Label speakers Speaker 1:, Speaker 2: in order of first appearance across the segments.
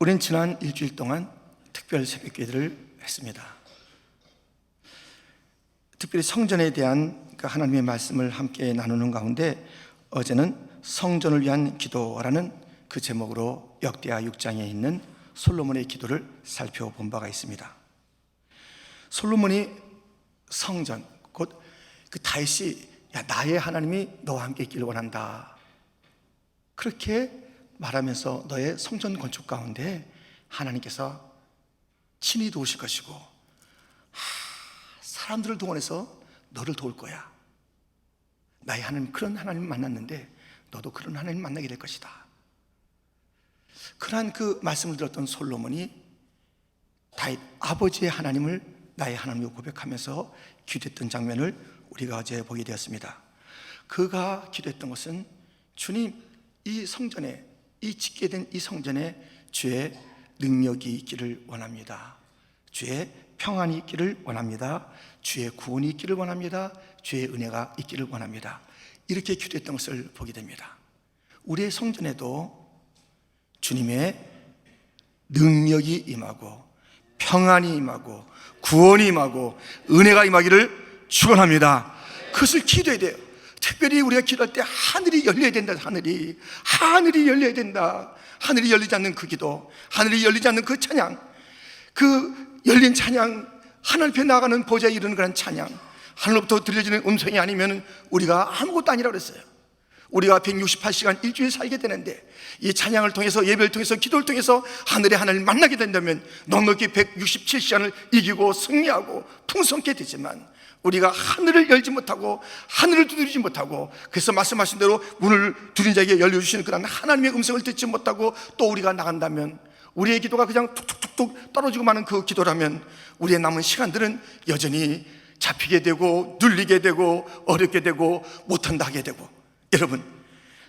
Speaker 1: 우린 지난 일주일 동안 특별 새벽기도를 했습니다. 특별히 성전에 대한 하나님의 말씀을 함께 나누는 가운데 어제는 성전을 위한 기도라는 그 제목으로 역대하 6장에 있는 솔로몬의 기도를 살펴본 바가 있습니다. 솔로몬이 성전, 곧 그 다윗이 나의 하나님이 너와 함께 있기를 원한다, 그렇게 말하면서 너의 성전 건축 가운데 하나님께서 친히 도우실 것이고 사람들을 동원해서 너를 도울 거야. 나의 하나님, 그런 하나님 만났는데 너도 그런 하나님 만나게 될 것이다. 그러한 그 말씀을 들었던 솔로몬이 다윗 아버지의 하나님을 나의 하나님으로 고백하면서 기도했던 장면을 우리가 어제 보게 되었습니다. 그가 기도했던 것은 주님, 이 성전에, 이 짓게 된 이 성전에 주의 능력이 있기를 원합니다. 주의 평안이 있기를 원합니다. 주의 구원이 있기를 원합니다. 주의 은혜가 있기를 원합니다. 이렇게 기도했던 것을 보게 됩니다. 우리의 성전에도 주님의 능력이 임하고 평안이 임하고 구원이 임하고 은혜가 임하기를 축원합니다. 그것을 기도해야 돼요. 특별히 우리가 기도할 때 하늘이 열려야 된다. 하늘이 열려야 된다. 하늘이 열리지 않는 그 기도, 하늘이 열리지 않는 그 찬양, 그 열린 찬양, 하늘 앞에 나가는 보좌에 이르는 그런 찬양, 하늘로부터 들려지는 음성이 아니면 우리가 아무것도 아니라고 그랬어요. 우리가 168시간 일주일 살게 되는데 이 찬양을 통해서, 예배를 통해서, 기도를 통해서 하늘의 하나님을 만나게 된다면 넉넉히 167시간을 이기고 승리하고 풍성케 되지만 우리가 하늘을 열지 못하고 하늘을 두드리지 못하고, 그래서 말씀하신 대로 문을 두드린 자에게 열려주시는 그런 하나님의 음성을 듣지 못하고 또 우리가 나간다면, 우리의 기도가 그냥 툭툭툭툭 떨어지고 마는 그 기도라면 우리의 남은 시간들은 여전히 잡히게 되고 눌리게 되고 어렵게 되고 못한다 하게 되고, 여러분,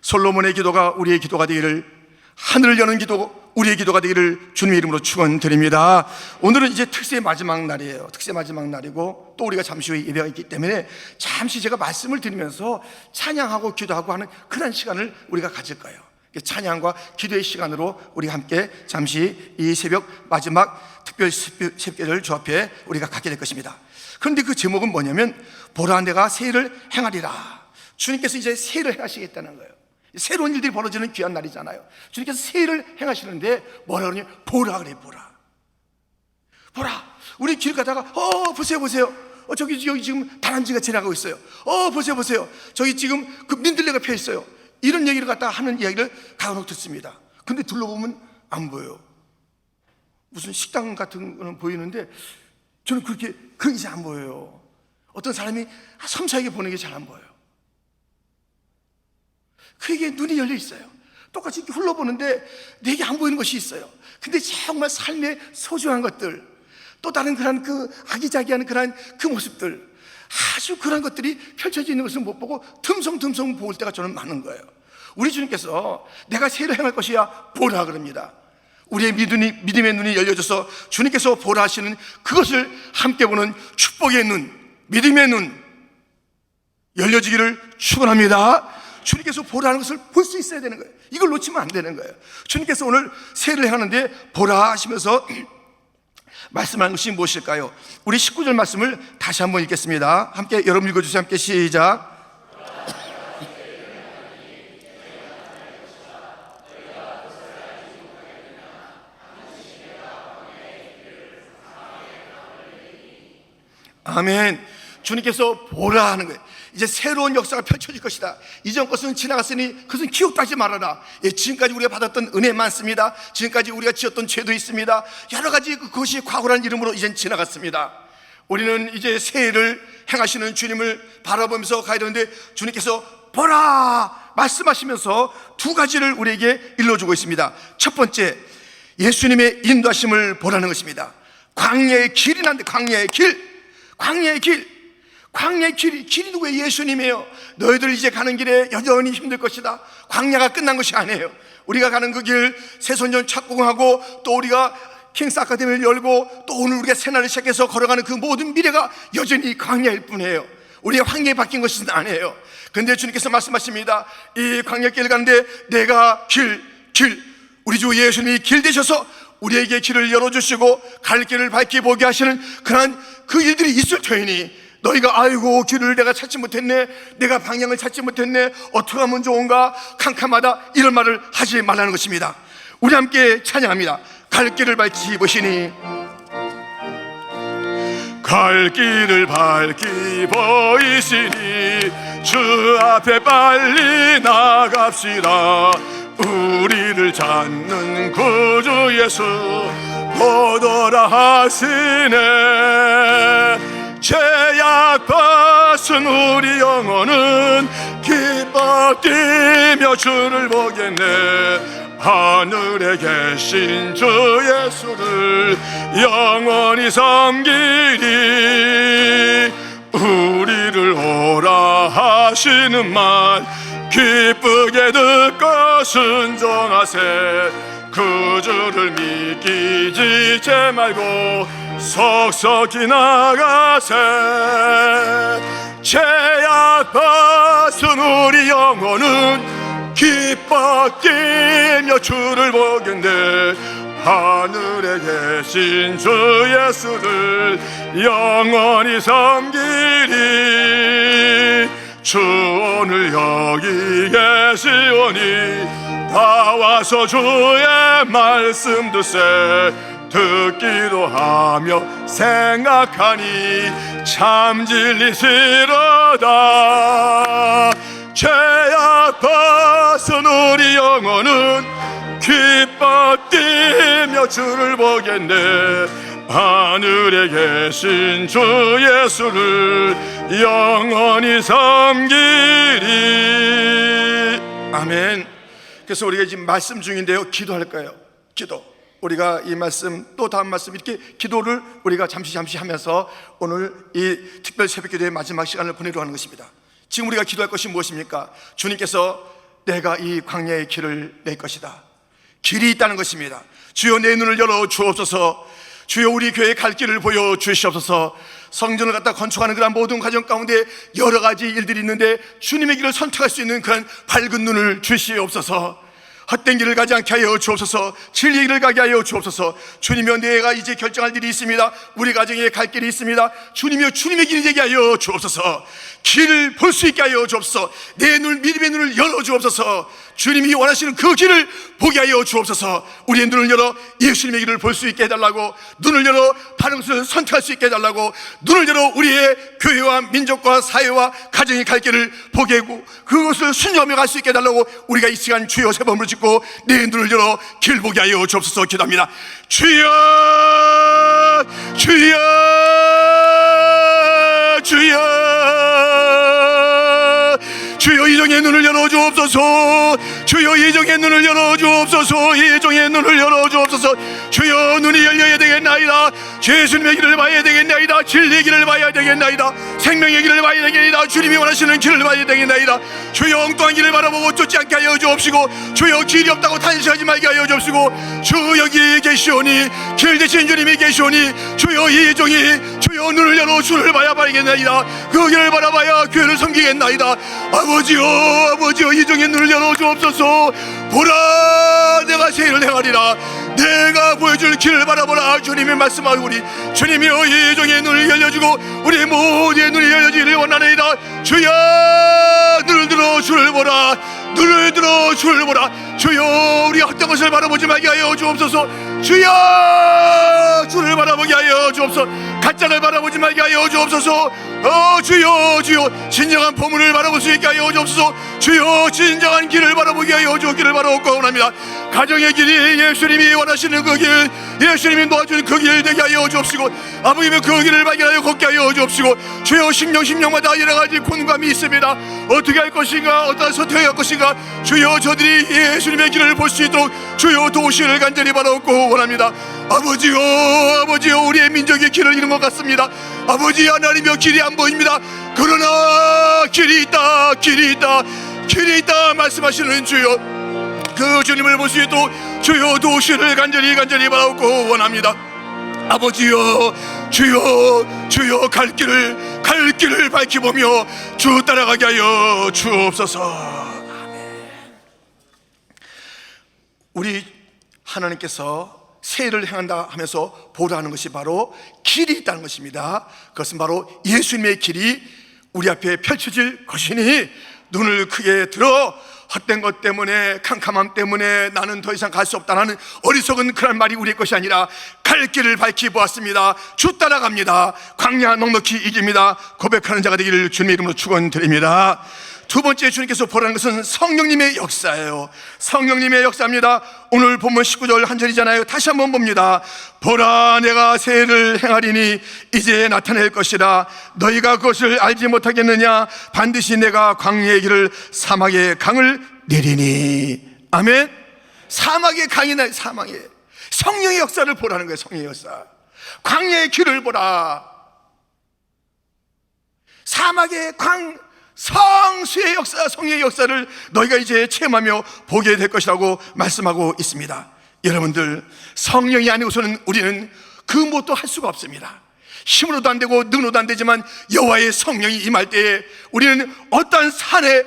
Speaker 1: 솔로몬의 기도가 우리의 기도가 되기를, 하늘을 여는 기도 우리의 기도가 되기를 주님의 이름으로 축원드립니다. 오늘은 이제 특세 마지막 날이에요. 특세 마지막 날이고 또 우리가 잠시 후에 예배가 있기 때문에 잠시 제가 말씀을 드리면서 찬양하고 기도하고 하는 그런 시간을 우리가 가질 거예요. 찬양과 기도의 시간으로 우리가 함께 잠시 이 새벽 마지막 특별 새벽기도를 주 앞에 우리가 갖게 될 것입니다. 그런데 그 제목은 뭐냐면, 보라 내가 새해를 행하리라. 주님께서 이제 새해를 행하시겠다는 거예요. 새로운 일들이 벌어지는 귀한 날이잖아요. 주님께서 새해를 행하시는데 뭐라 그러냐? 보라 그래. 보라. 우리 길 가다가 보세요. 저기 여기 지금 다람쥐가 지나가고 있어요. 보세요. 저기 지금 그 민들레가 펴 있어요. 이런 얘기를 갖다가 하는 이야기를 간혹 듣습니다. 근데 둘러보면 안 보여요. 무슨 식당 같은 거는 보이는데 저는 그렇게 이제 안 보여요. 어떤 사람이 섬세하게 보는 게 잘 안 보여요. 그에게 눈이 열려 있어요. 똑같이 이렇게 흘러보는데 내게 안 보이는 것이 있어요. 근데 정말 삶의 소중한 것들, 또 다른 그런 그 아기자기한 그런 그 모습들, 아주 그런 것들이 펼쳐져 있는 것을 못 보고 듬성듬성 볼 때가 저는 많은 거예요. 우리 주님께서 내가 새해를 행할 것이야 보라 그럽니다. 우리의 믿음의 눈이 열려져서 주님께서 보라 하시는 그것을 함께 보는 축복의 눈, 믿음의 눈 열려지기를 축원합니다. 주님께서 보라는 것을 볼 수 있어야 되는 거예요. 이걸 놓치면 안 되는 거예요. 주님께서 오늘 새해를 행하는데 보라 하시면서 말씀하는 것이 무엇일까요? 우리 19절 말씀을 다시 한번 읽겠습니다. 함께 여러분 읽어주세요. 함께 시작. 아멘. 주님께서 보라 하는 거예요. 이제 새로운 역사가 펼쳐질 것이다. 이전 것은 지나갔으니 그것은 기억도 하지 말아라. 지금까지 우리가 받았던 은혜 많습니다. 지금까지 우리가 지었던 죄도 있습니다. 여러 가지 그것이 과거라는 이름으로 이젠 지나갔습니다. 우리는 이제 새해를 행하시는 주님을 바라보면서 가야 되는데, 주님께서 보라 말씀하시면서 두 가지를 우리에게 일러주고 있습니다. 첫 번째, 예수님의 인도하심을 보라는 것입니다. 광야의 길이 난데, 광야의 길이 누구예요? 예수님이에요. 너희들 이제 가는 길에 여전히 힘들 것이다. 광야가 끝난 것이 아니에요. 우리가 가는 그 길, 새소년 착공하고 또 우리가 킹스 아카데미를 열고 또 오늘 우리가 새날을 시작해서 걸어가는 그 모든 미래가 여전히 광야일 뿐이에요. 우리의 환경이 바뀐 것은 아니에요. 그런데 주님께서 말씀하십니다. 이 광야길 가는데 내가 우리 주 예수님이 길 되셔서 우리에게 길을 열어주시고 갈 길을 밝게 보게 하시는 그러한 그 일들이 있을 터이니, 너희가 아이고 길을 내가 찾지 못했네, 내가 방향을 찾지 못했네, 어떻게 하면 좋은가, 캄캄하다, 이런 말을 하지 말라는 것입니다. 우리 함께 찬양합니다. 갈 길을 밝히 보시니, 갈 길을 밝히 보이시니 주 앞에 빨리 나갑시다. 우리를 찾는 구주 예수 보더라 하시네. 죄악 벗은 우리 영혼은 기뻐 뛰며 주를 보겠네. 하늘에 계신 주 예수를 영원히 섬기리. 우리를 오라 하시는 말 기쁘게 듣고 순종하세. 그 주를 믿기 지지 말고 속속히 나가세. 죄악 벗은 우리 영혼은 기뻐 뛰며 주를 보겠네. 하늘에 계신 주 예수를 영원히 섬기리. 주 오늘 여기 계시오니 다 와서 주의 말씀 듣세. 듣기도 하며 생각하니 참 진리시로다. 죄악 벗은 우리 영혼은 기뻐 뛰며 주를 보겠네. 하늘에 계신 주 예수를 영원히 섬기리. 아멘. 그래서 우리가 지금 말씀 중인데요, 기도할 거예요. 기도. 우리가 이 말씀 또 다음 말씀 이렇게 기도를 우리가 잠시 하면서 오늘 이 특별 새벽기도의 마지막 시간을 보내려 하는 것입니다. 지금 우리가 기도할 것이 무엇입니까? 주님께서 내가 이 광야의 길을 낼 것이다, 길이 있다는 것입니다. 주여 내 눈을 열어 주옵소서. 주여 우리 교회에 갈 길을 보여 주시옵소서. 성전을 갖다 건축하는 그런 모든 과정 가운데 여러 가지 일들이 있는데 주님의 길을 선택할 수 있는 그런 밝은 눈을 주시옵소서. 헛된 길을 가지 않게 하여 주옵소서. 진리의 길을 가게 하여 주옵소서. 주님이여 내가 이제 결정할 일이 있습니다. 우리 가정에 갈 길이 있습니다. 주님이여 주님의 길이 되게 하여 주옵소서. 길을 볼 수 있게 하여 주옵소서. 내 눈, 믿음의 눈을 열어 주옵소서. 주님이 원하시는 그 길을 보게 하여 주옵소서. 우리의 눈을 열어 예수님의 길을 볼 수 있게 해달라고, 눈을 열어 바른 것을 선택할 수 있게 해달라고, 눈을 열어 우리의 교회와 민족과 사회와 가정의 갈 길을 보게 하고 그것을 순종하며 갈 수 있게 해달라고 우리가 이 시간 주여 세 번을 짓고 내 눈을 열어 길 보게 하여 주옵소서 기도합니다. 주여 주여 주여 주여 이종의 눈을 열어 주옵소서. 주여 이종의 눈을 열어 주옵소서. 이종의 눈을 열어 주옵소서. 주여 눈이 열려야 되겠나이다. 예수님의 길을 봐야 되겠나이다. 진리의 길을 봐야 되겠나이다. 생명의 길을 봐야 되겠나이다. 주님이 원하시는 길을 봐야 되겠나이다. 주여 엉뚱한 길을 바라보고 쫓지 않게 하여 주옵시고, 주여 길이 없다고 탄식하지 말게 하여 주옵시고, 주 여기 계시오니 길 대신 주님이 계시오니 주여 이종이 주여 눈을 열어 주를 봐야 바라겠나이다. 그 길을 바라봐야 교회를 섬기겠나이다. 아버지여 이종의 눈을 열어 주옵소서. 보라 내가 새 일을 행하리라. 내가 보여줄 길을 바라보라. 주님이 말씀하오니 주님이여 이종의 눈을 열려주고 우리 모두의 눈이 열려지기를 원하나이다. 주여 눈을 들어 주를 보라. 눈을 들어 주를 보라. 주여 우리 어떤 것을 바라보지 말게 하여 주옵소서. 주여 주를 바라보게 하여 주옵소서. 가짜를 바라보지 말게 하여 주옵소서. 주여 진정한 보물을 바라볼 수 있게 하여 주옵소서. 주여 진정한 길을 바라보게 하여 주옵기를 바라옵고 원합니다. 가정의 길이 예수님이 원하시는 그 길, 예수님이 도와주는 그 길 되게 하여 주옵시고, 아버지의 그 길을 발견하여 걷게 하여 주옵시고, 주여 심령마다 여러 가지 고민감이 있습니다. 어떻게 할 것인가, 어떤 선택을 할 것인가. 주여 저들이 예수님의 길을 볼 수 있도록 주여 도우시기를 간절히 바라옵고 원합니다. 아버지요 우리의 민족의 길을 잃은 것 같습니다. 아버지 하나님이여 길이 안 보입니다. 그러나 길이 있다 말씀하시는 주여, 그 주님을 볼 수 있도록 주여 도우시기를 간절히 바라옵고 원합니다. 아버지여 주여 갈 길을 밝히 보며 주 따라가게 하여 주옵소서. 아멘. 우리 하나님께서 세일을 행한다 하면서 보라는 것이 바로 길이 있다는 것입니다. 그것은 바로 예수님의 길이 우리 앞에 펼쳐질 것이니 눈을 크게 들어 헛된 것 때문에, 캄캄함 때문에 나는 더 이상 갈 수 없다는 어리석은 그런 말이 우리의 것이 아니라 갈 길을 밝히 보았습니다. 주 따라갑니다. 광야 넉넉히 이깁니다. 고백하는 자가 되기를 주님의 이름으로 축원드립니다. 두 번째, 주님께서 보라는 것은 성령님의 역사예요. 성령님의 역사입니다. 오늘 본문 19절 한 절이잖아요. 다시 한번 봅니다. 보라, 내가 새해를 행하리니 이제 나타낼 것이라. 너희가 그것을 알지 못하겠느냐? 반드시 내가 광야의 길을, 사막의 강을 내리니. 아멘. 사막의 강이 나, 사막의 성령의 역사를 보라는 거예요. 성령의 역사. 광야의 길을 보라. 사막의 성수의 역사, 성령의 역사를 너희가 이제 체험하며 보게 될 것이라고 말씀하고 있습니다. 여러분들, 성령이 아니고서는 우리는 그 무엇도 할 수가 없습니다. 힘으로도 안 되고 능으로도 안 되지만 여호와의 성령이 임할 때에 우리는 어떠한 산의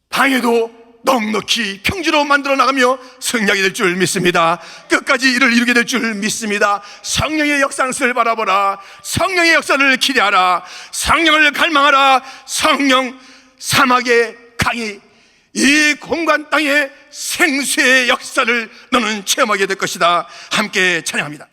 Speaker 1: 방에도 넉넉히 평지로 만들어 나가며 승리하게 될 줄 믿습니다. 끝까지 이를 이루게 될 줄 믿습니다. 성령의 역사를 바라보라. 성령의 역사를 기대하라. 성령을 갈망하라. 성령, 사막의 강이, 이 공간 땅의 생수의 역사를 너는 체험하게 될 것이다. 함께 찬양합니다.